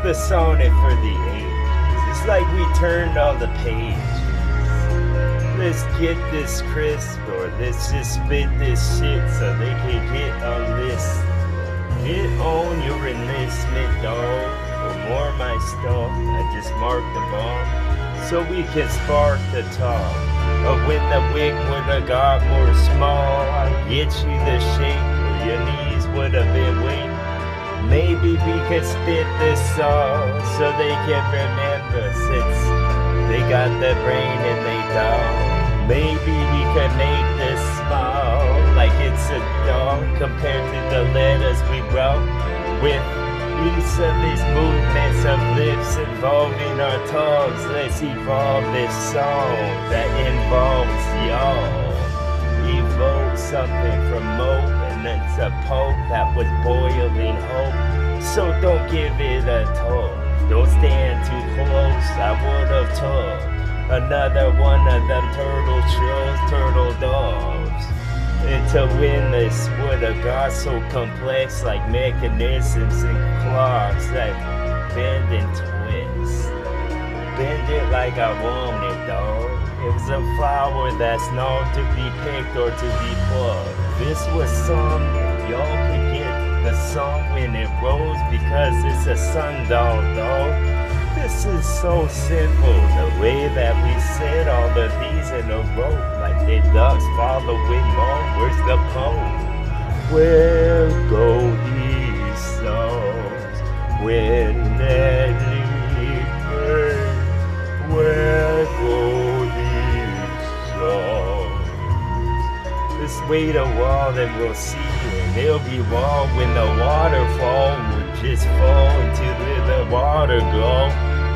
the sonnet for the ages. It's like we turned all the pages. Let's get this crisp, or let's just spit this shit so they can get a list. Get on your enlistment, dog, or more my stuff. I just marked the bomb so we can spark the talk. Or when the wig would've got more small, I'd get you the shake, or your knees would've been weak. Maybe we could spit this song so they can remember, since they got the brain and they don't. Maybe we could make this small, like it's a dog compared to the letters we wrote. With each of these movements of lips involving our tongues, let's evolve this song that involves y'all. Evoke something from Mope, and it's a poke that was boiling hope. So don't give it a tug. Don't stand too close, I would've took another one of them turtle chills, turtle doves. And to win this would've got so complex, like mechanisms and clocks that bend and twist. Bend it like I want it, dog. It was a flower that's not to be picked or to be plucked. This was something y'all could get the song when it rolls, because it's a sundial, dog. This is so simple, the way that we said all of these in a row, like the ducks following onwards the pole. Where go these songs when they leave? Where go these songs? Let's wait a while and we'll see, and it'll be wrong when the waterfall will just fall into the water go.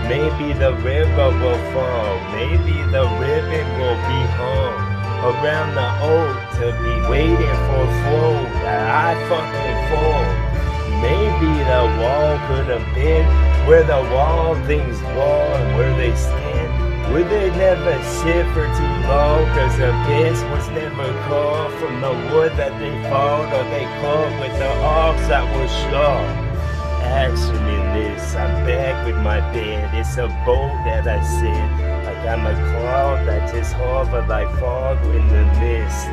Maybe the river will fall, maybe the ribbon will be hung around the oak to be waiting for flow that I fucking fold. Maybe the wall could have been where the wall things wall and where they stand. Would they never sit for too long, cause the bench was never called from the wood that they fought, or they caught with the ox that was sharp. Action in this, I'm back with my bed. It's a boat that I sit, like I'm a cloud that just hover like fog in the mist.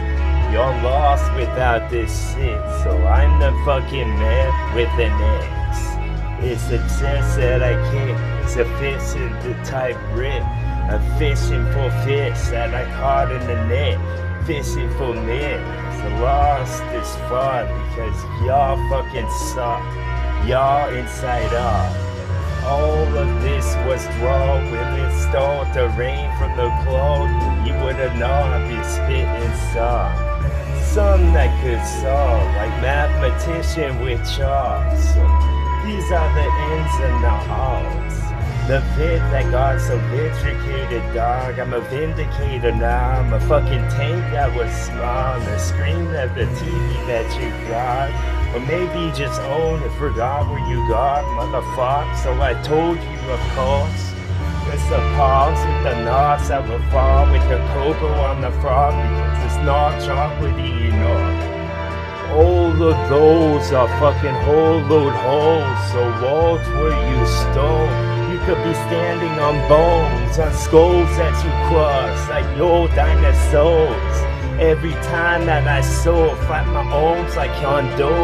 You're lost without this shit, so I'm the fucking man with an X. It's a chest that I kick, it's a fish in the type rip. I'm fishing for fish that I caught in the net, fishing for men. So lost is fun because y'all fucking suck. Y'all inside out. All of this was wrong when it started to rain from the cloud. You would've known I'd be spitting some that could solve, like mathematician with chalk. So these are the ins and the outs. The vid that got so vindicated, dog. I'm a vindicator now. I'm a fucking tank that was small. The screen of the TV that you got. Or maybe you just owned and forgot where you got, motherfucker. So I told you, of course. It's the pause with the knots that will fall with the cocoa on the frog, because it's not chocolatey enough. All of those are fucking whole-load holes, so walls where you stole. You could be standing on bones, on skulls that you cross, like your dinosaurs. Every time that I soul, flap my arms like Hondo,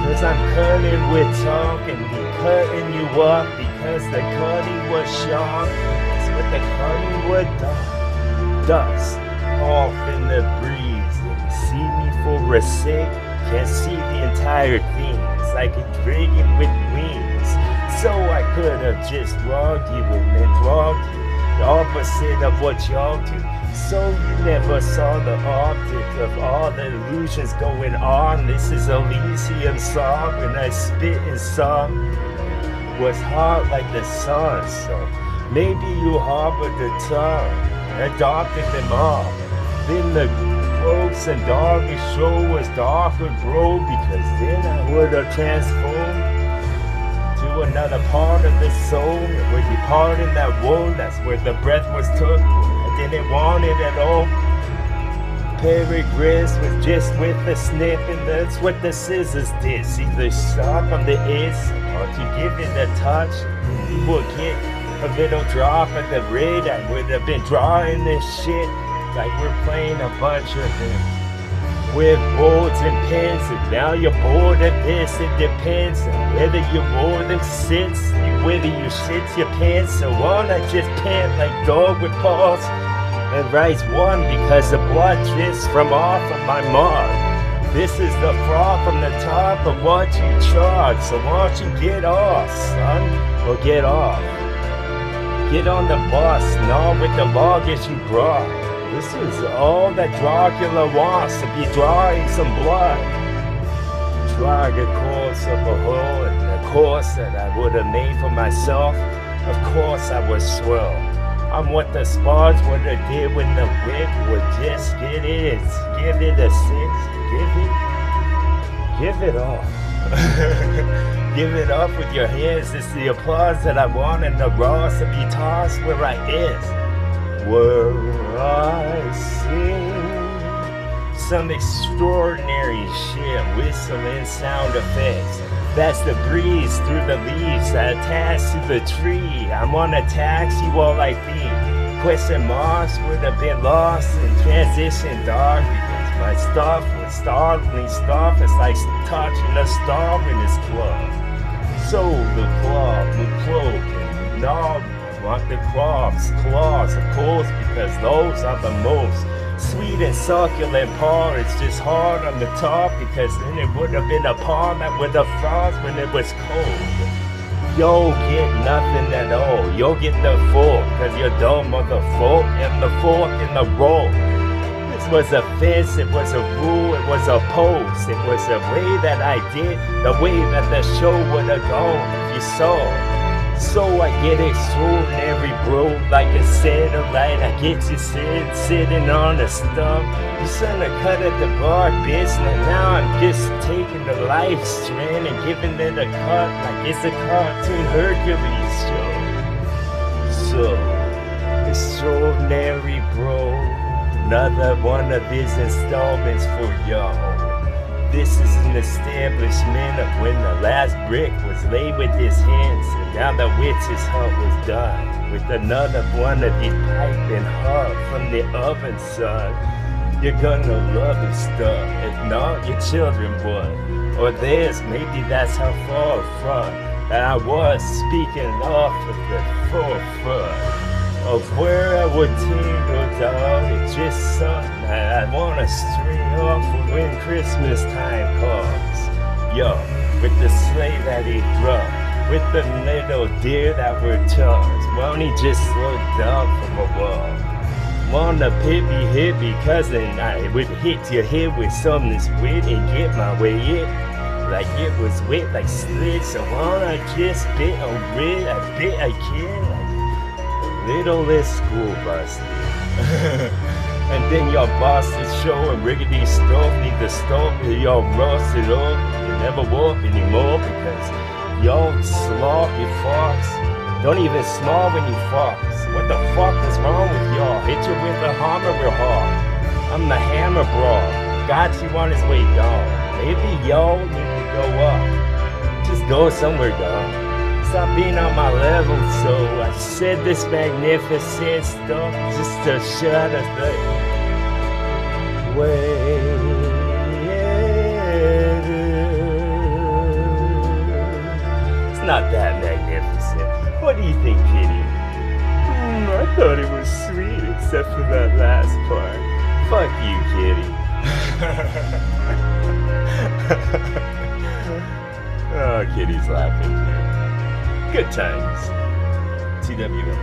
cause I'm cutting with chalk and be cutting you up, because the cutting was sharp. That's what the cutting would do. Dust off in the breeze, and you see me for a sec, can't see the entire thing. It's like a dragon with wings. So I could have just robbed you and then robbed you, the opposite of what y'all do. So you never saw the optic of all the illusions going on. This is Elysium song, and I spit in song was hot like the sun. So maybe you harbored the tongue, adopted them all. Then the close and darkest show was darker grow, because then I would have transformed to another part of the soul. Where you part in that wound, that's where the breath was took. I didn't want it at all. paragraphs with just with a snip, and that's what the scissors did. See the sharp on the is, or to give it a touch, you will get a little drop of the red. I would have been drawing this shit like we're playing a bunch of them with boards and pens, and now you're bored of this. It depends on whether you wore them sits, whether you shit your pants. So on, I just pant like dog with paws and rise one because the blood drips from off of my mug. This is the froth from the top of what you charge. So why don't you get off, son, or get off? Get on the bus, not with the luggage you brought. This is all that Dracula wants, to be drawing some blood. Drag a course of a hole, and the course that I would have made for myself. Of course I was swell. I'm what the spars would have did when the whip would just get in. Give it a 6, give it off. Give it up with your hands. It's the applause that I want, and the Ross to be tossed where I is. Where I sing some extraordinary shit, whistling sound effects. That's the breeze through the leaves that attach to the tree. I'm on a taxi while I think. Question marks would have been lost in transition dark, because my stuff was startling stuff. It's like touching a star in his glove. So the club, the cloak, and knob. Want the claws, of course, because those are the most sweet and succulent part. It's just hard on the top, because then it would have been a palm that would have frost when it was cold. You'll get nothing at all. You'll get the fork, because you're dumb on the fork and the fork and the roll. This was a fence, it was a rule, it was a post. It was the way that I did, the way that the show would have gone if you saw. So I get extraordinary, bro, like a satellite. I get you sitting on a stump. You son of cut at the bar, bitch. And now I'm just taking the life strand and giving it a cut like it's a cartoon Hercules show. So extraordinary, bro. Another one of these installments for y'all. This is an establishment of when the last brick was laid with his hands, and now the witch's hut was done with another one of these piping hub from the oven, son. You're gonna love his stuff. If not, your children would, or theirs. Maybe that's how far from that I was speaking off of the forefront of where I would tingle, dog. It's just something that I wanna string off for when Christmas time comes. Yo, with the sleigh that he dropped, with the little deer that were charged. Won't he just slow down from a wall? Wanna hippie cousin, I would hit your head with something that's wet and get my way in. Like it was wet, like slick. So wanna just bit a red, I bit I can. Little less school busted. And then y'all busted show and rickety stove need to stop and y'all rusted up and never walk anymore because y'all slop your fox. Don't even smile when you fox. What the fuck is wrong with y'all? Hit you with a hammer real hard. I'm the hammer bro. Got you on his way down. Maybe y'all need to go up. Just go somewhere down. Stop being on my level, so I said this magnificent stuff just to shut us the way. It's not that magnificent. What do you think, Kitty? I thought it was sweet, except for that last part. Fuck you, Kitty. Oh, Kitty's laughing too. Good times. TWA.